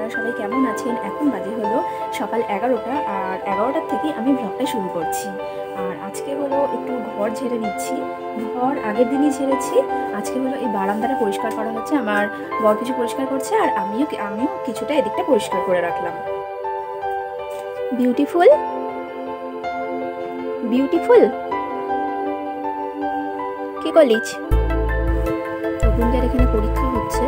আপনারা সবাই কেমন আছেন? এখন বাজে হলো সকাল 11টা, আর 11টার থেকে আমি ব্লগটা শুরু করছি। আর আজকে হলো একটু ঘর ঝেড়ে নিচ্ছি। ঘর আগের দিনই ঝেড়েছি, আজকে হলো এই বারান্দাটা পরিষ্কার করা হচ্ছে। আমার বর কিছু পরিষ্কার করছে আর আমিও কিছুটা এদিকটা পরিষ্কার করে রাখলাম। বিউটিফুল বিউটিফুল কি কলিজ তরুণদের এখানে পরীক্ষা হচ্ছে,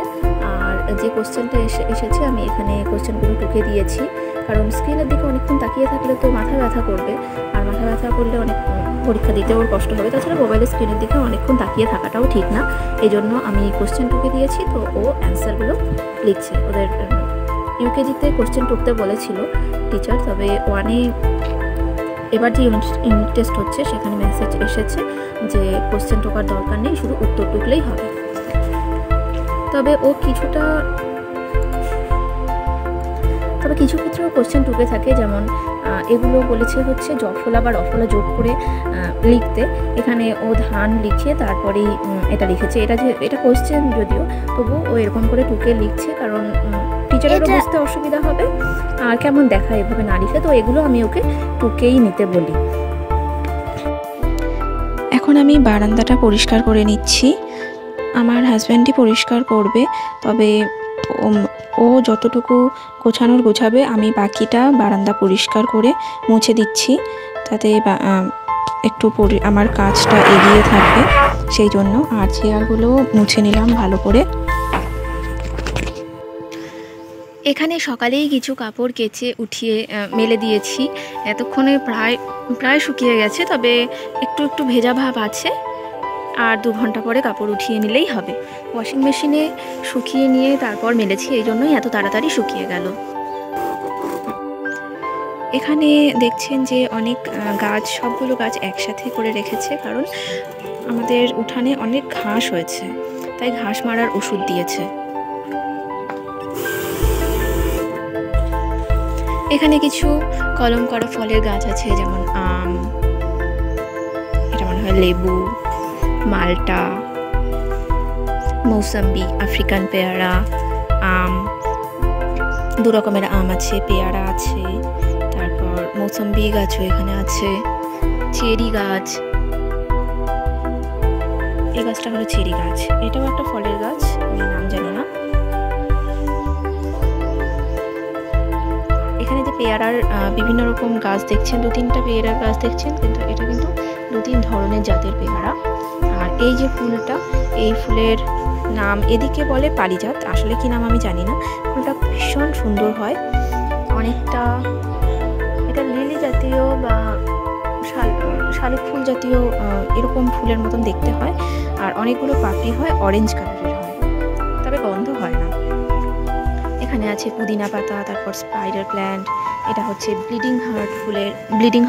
আর যে কোশ্চেনটা এসেছে আমি এখানে কোশ্চেনগুলো টুকে দিয়েছি, কারণ স্ক্রিনের দিকে অনেকক্ষণ তাকিয়ে থাকলে তো মাথা ব্যথা করবে, আর মাথা ব্যথা করলে অনেক পরীক্ষা দিতেও ওর কষ্ট হবে। তাছাড়া মোবাইলের স্ক্রিনের দিকে অনেকক্ষণ তাকিয়ে থাকাটাও ঠিক না, এই জন্য আমি কোশ্চেন টুকে দিয়েছি। তো ও অ্যান্সারগুলো লিখছে। ওদের ইউকেজিতে কোশ্চেন টুকতে বলেছিল টিচার, তবে ওয়ানে এবার যে ইউনিট টেস্ট হচ্ছে সেখানে মেসেজ এসেছে যে কোশ্চেন টোকার দরকার নেই, শুধু উত্তর টুকলেই হবে। তবে কিছু ক্ষেত্রেও কোশ্চেন টুকে থাকে, যেমন এগুলো বলেছে হচ্ছে জফলা বা রফলা যোগ করে লিখতে। এখানে ও ধান লিখে তারপরেই এটা লিখেছে। এটা কোশ্চেন যদিও, তবু ও এরকম করে টুকে লিখছে, কারণ টিচারেরও বুঝতে অসুবিধা হবে আর কেমন দেখায় এভাবে না লিখে। তো এগুলো আমি ওকে টুকেই নিতে বলি। এখন আমি বারান্দাটা পরিষ্কার করে নিচ্ছি। আমার হাজব্যান্ডই পরিষ্কার করবে, তবে ও যতটুকু গোছাবে, আমি বাকিটা বারান্দা পরিষ্কার করে মুছে দিচ্ছি, তাতে একটু আমার কাজটা এগিয়ে থাকবে সেই জন্য। আর চেয়ারগুলো মুছে নিলাম ভালো করে। এখানে সকালেই কিছু কাপড় কেচে উঠিয়ে মেলে দিয়েছি। এতক্ষণে প্রায় শুকিয়ে গেছে, তবে একটু ভেজা ভাব আছে। আর 2 ঘন্টা পরে কাপড় উঠিয়ে নিলেই হবে। ওয়াশিং মেশিনে শুকিয়ে নিয়ে তারপর মেলেছি, এই জন্যই এত তাড়াতাড়ি শুকিয়ে গেল। এখানে দেখছেন যে অনেক সবগুলো গাছ একসাথে করে রেখেছে, কারণ আমাদের উঠানে অনেক ঘাস হয়েছে, তাই ঘাস মারার ওষুধ দিয়েছে। এখানে কিছু কলম করা ফলের গাছ আছে, যেমন আম, এটা মনে হয় লেবু, মালটা, মৌসম্বি, আফ্রিকান পেয়ারা, আম, 2 রকমের আম আছে, পেয়ারা আছে, তারপর মৌসম্বি গাছও এখানে আছে, চেরি গাছ। এই গাছটা হলো চেরি গাছ, এটাও একটা ফলের গাছ, আমি নাম জানি না। এখানে যে পেয়ারার বিভিন্ন রকম গাছ দেখছেন, 2-3টা পেয়ারার গাছ দেখছেন, কিন্তু এটা কিন্তু 2-3 ধরনের জাতের পেয়ারা। আর এই যে ফুলটা, এই ফুলের নাম এদিকে বলে পারিজাত, আসলে কি নাম আমি জানি না। ফুলটা ভীষণ সুন্দর হয়, অনেকটা এটা লিলি জাতীয় বা শালুক ফুল জাতীয় এরকম ফুলের মতন দেখতে হয়। আর অনেকগুলো পাপড়ি হয়, অরেঞ্জ কালারের হয়, তবে গন্ধ হয় না। এখানে আছে পুদিনা পাতা, তারপর স্পাইডার প্ল্যান্ট, এটা হচ্ছে ব্লিডিং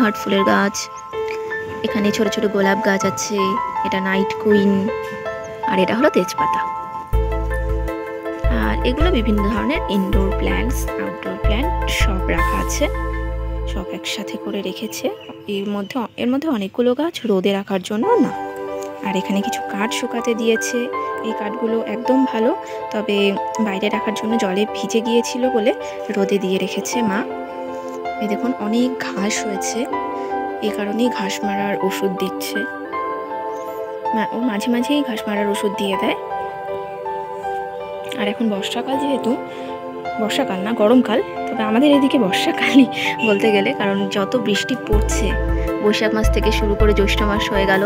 হার্ট ফুলের গাছ। এখানে ছোট ছোট গোলাপ গাছ আছে, এটা নাইট কুইন, আর এটা হলো তেজপাতা। আর এগুলো বিভিন্ন ধরনের ইনডোর প্ল্যান্টস, আউটডোর প্ল্যান্ট সব রাখা আছে, সব একসাথে করে রেখেছে। এর মধ্যে অনেকগুলো গাছ রোদে রাখার জন্য না। আর এখানে কিছু কাঠ শুকাতে দিয়েছে, এই কাঠগুলো একদম ভালো, তবে বাইরে রাখার জন্য জলে ভিজে গিয়েছিল বলে রোদে দিয়ে রেখেছে মা। এই দেখুন অনেক ঘাস হয়েছে, এই কারণেই ঘাস মারার ওষুধ দিচ্ছে। ও মাঝে মাঝেই ঘাস মারার ওষুধ দিয়ে দেয়। আর এখন বর্ষাকাল, যেহেতু বর্ষাকাল না গরমকাল, তবে আমাদের এদিকে বর্ষাকালই বলতে গেলে, কারণ যত বৃষ্টি পড়ছে, বৈশাখ মাস থেকে শুরু করে জ্যৈষ্ঠ মাস হয়ে গেল,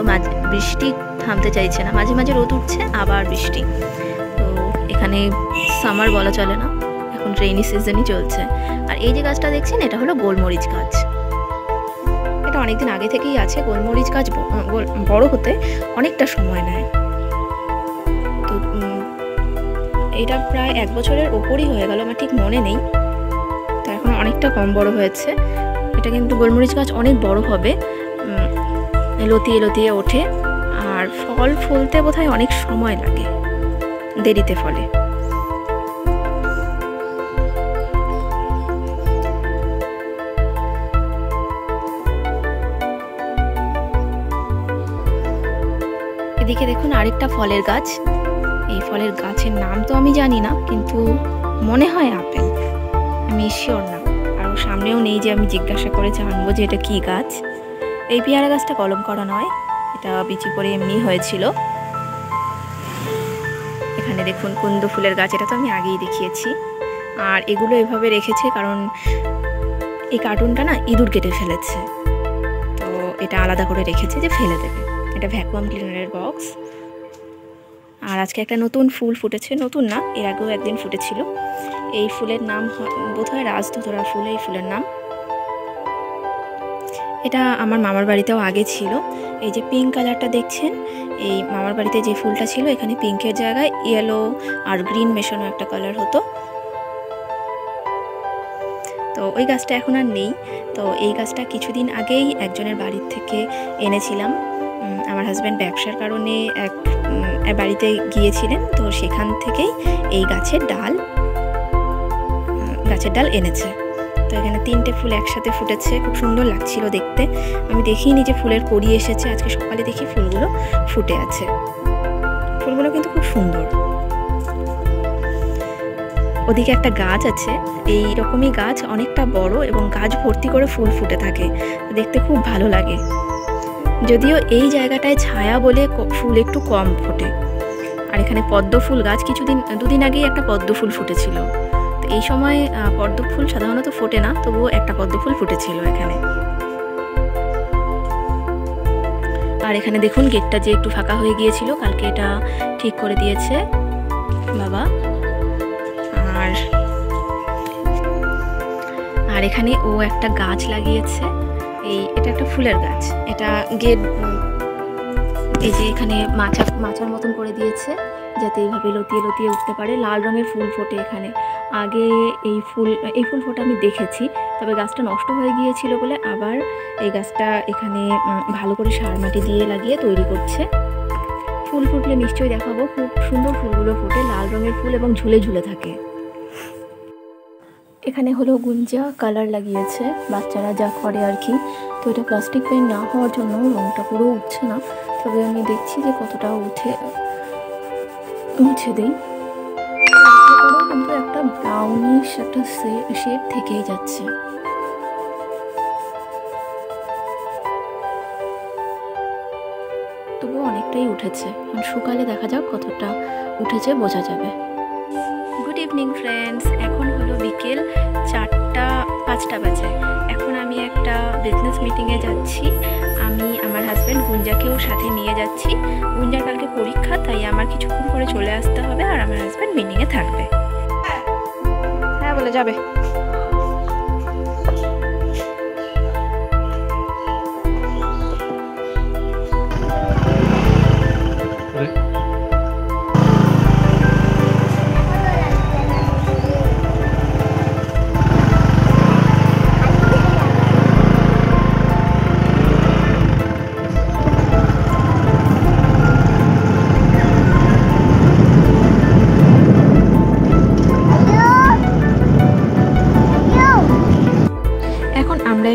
বৃষ্টি থামতে চাইছে না, মাঝে মাঝে রোদ উঠছে আবার বৃষ্টি। তো এখানে সামার বলা চলে না, এখন রেইনি সিজনই চলছে। আর এই যে গাছটা দেখছেন, এটা হলো গোলমরিচ গাছ। এটা অনেকদিন আগে থেকেই আছে। গোলমরিচ গাছ বড় হতে অনেকটা সময় নেয়, তো এটা প্রায় 1 বছরের ওপরই হয়ে গেল, আমার ঠিক মনে নেই, তো এখন অনেকটা কম বড় হয়েছে। এটা কিন্তু গোলমরিচ গাছ অনেক বড় হবে, লতিয়ে ওঠে, আর ফল ফলতে বোধহয় অনেক সময় লাগে, দেরিতে ফলে। এদিকে দেখুন আরেকটা ফলের গাছ। এই ফলের গাছের নাম তো আমি জানি না, কিন্তু মনে হয় আপেল। আমি শিওর না, আর সামনেও নেই যে আমি জিজ্ঞাসা করে জানবো যে এটা কী গাছ। এই পেয়ারা গাছটা কলম করা নয়, এটা বিচি করে এমনি হয়েছিল। এখানে দেখুন কুন্দু ফুলের গাছ, এটা তো আমি আগেই দেখিয়েছি। আর এগুলো এভাবে রেখেছে কারণ এই কার্টুনটা না ইঁদুর কেটে ফেলেছে, তো এটা আলাদা করে রেখেছে যে ফেলে দেবে। এটা ভ্যাকুয়াম ক্লিনারের বক্স। আর আজকে একটা নতুন ফুল ফুটেছে, নতুন না, এর আগেও একদিন ফুটেছিল। এই ফুলের নাম বোধহয় রাজধুতরা ফুল এই ফুলের নাম। এটা আমার মামার বাড়িতেও আগে ছিল। এই যে পিঙ্ক কালারটা দেখছেন, এই মামার বাড়িতে যে ফুলটা ছিল এখানে পিঙ্কের জায়গায় ইয়েলো আর গ্রিন মেশানো একটা কালার হতো। তো ওই গাছটা এখন আর নেই। তো এই গাছটা কিছুদিন আগেই একজনের বাড়ির থেকে এনেছিলাম। আমার হাজব্যান্ড ব্যবসার কারণে এক বাড়িতে গিয়েছিলেন, তো সেখান থেকেই এই গাছের ডাল এনেছে। তো এখানে 3টে ফুল একসাথে ফুটেছে, খুব সুন্দর লাগছিল দেখতে। আমি দেখিনি যে ফুলের কড়ি এসেছে, আজকে সকালে দেখি ফুলগুলো ফুটে আছে। ফুলগুলো কিন্তু খুব সুন্দর। ওদিকে একটা গাছ আছে, এই রকমই গাছ, অনেকটা বড় এবং গাছ ভর্তি করে ফুল ফুটে থাকে, দেখতে খুব ভালো লাগে। যদিও এই জায়গাটায় ছায়া বলে ফুল একটু কম ফোটে। আর এখানে পদ্ম ফুল গাছ, দুদিন আগেই একটা পদ্ম ফুল ফুটেছিল। তো এই সময় পদ্ম ফুল সাধারণত ফোটে না, তবুও একটা পদ্ম ফুল ফুটেছিল এখানে। আর এখানে দেখুন গেটটা যে একটু ফাঁকা হয়ে গিয়েছিল, কালকে এটা ঠিক করে দিয়েছে বাবা। আর এখানে ও একটা গাছ লাগিয়েছে, এটা একটা ফুলের গাছ। এটা গেট, এই যে এখানে মাচার মতন করে দিয়েছে যাতে এইভাবে লতিয়ে লতিয়ে উঠতে পারে। লাল রঙের ফুল ফোটে এখানে। আগে এই ফুল ফোটা আমি দেখেছি, তবে গাছটা নষ্ট হয়ে গিয়েছিল বলে আবার এই গাছটা এখানে ভালো করে সার মাটি দিয়ে লাগিয়ে তৈরি করছে। ফুল ফুটলে নিশ্চয়ই দেখাবো, খুব সুন্দর ফুলগুলো ফোটে, লাল রঙের ফুল এবং ঝুলে ঝুলে থাকে। এখানে হলো গুঞ্জা কালার লাগিয়েছে, বাচ্চারা যা করে আর কি। তো এটা প্লাস্টিক পেইন্ট না হওয়ার জন্য রঙটা পুরো উঠছে না, তবে আমি দেখছি যে কতটা মুছে দিই। কিন্তু একটা ব্রাউনিশ একটা শেড থেকেই যাচ্ছে। তবুও অনেকটাই উঠেছে, শুকালে দেখা যাক কতটা উঠেছে, বোঝা যাবে। গুড ইভিনিং ফ্রেন্ডস, এখন হলো বিকেল 4:05 বাজে। এখন আমি একটা বিজনেস মিটিংয়ে যাচ্ছি। আমি আমার হাজব্যান্ড গুঞ্জাকেও সাথে নিয়ে যাচ্ছি। গুঞ্জার কালকে পরীক্ষা, তাই আমার কিছুক্ষণ পরে চলে আসতে হবে, আর আমার হাজব্যান্ড মিটিংয়ে থাকবে। হ্যাঁ বলে যাবে।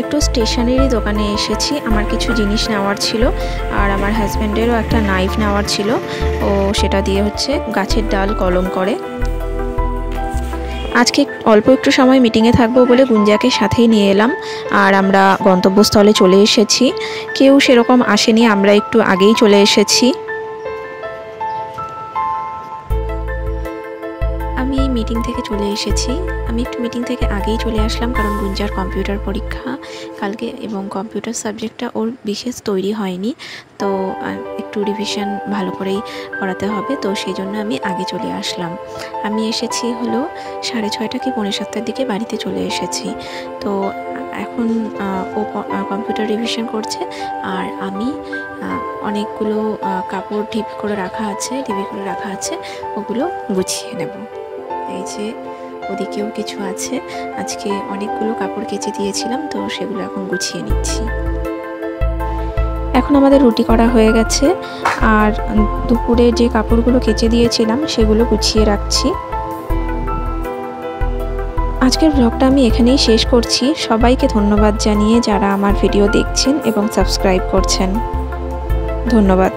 একটু স্টেশনারি দোকানে এসেছি, আমার কিছু জিনিস নেওয়ার ছিল, আর আমার হাজব্যান্ডেরও একটা নাইফ নেওয়ার ছিল। ও সেটা দিয়ে হচ্ছে গাছের ডাল কলম করে। আজকে অল্প একটু সময় মিটিংয়ে থাকবো বলে গুঞ্জাকে সাথেই নিয়ে এলাম, আর আমরা গন্তব্যস্থলে চলে এসেছি। কেউ সেরকম আসেনি, আমরা একটু আগেই চলে এসেছি। আমি মিটিং থেকে চলে এসেছি। আমি একটু মিটিং থেকে আগেই চলে আসলাম, কারণ গুঞ্জার কম্পিউটার পরীক্ষা কালকে এবং কম্পিউটার সাবজেক্টটা ওর বিশেষ তৈরি হয়নি, তো একটু রিভিশন ভালো করেই করাতে হবে, তো সেই জন্য আমি আগে চলে আসলাম। আমি এসেছি হলো 6:30 কি 6:45 দিকে বাড়িতে চলে এসেছি। তো এখন ও কম্পিউটার রিভিশন করছে, আর আমি অনেকগুলো কাপড় ঢিপি করে রাখা আছে, ওগুলো গুছিয়ে নেব। এই যে ওদিকেও কিছু আছে, আজকে অনেকগুলো কাপড় কেচে দিয়েছিলাম, তো সেগুলো এখন গুছিয়ে নিচ্ছি। এখন আমাদের রুটি করা হয়ে গেছে, আর দুপুরে যে কাপড়গুলো কেচে দিয়েছিলাম সেগুলো গুছিয়ে রাখছি। আজকের ব্লগটা আমি এখানেই শেষ করছি। সবাইকে ধন্যবাদ জানিয়ে যারা আমার ভিডিও দেখছেন এবং সাবস্ক্রাইব করছেন, ধন্যবাদ।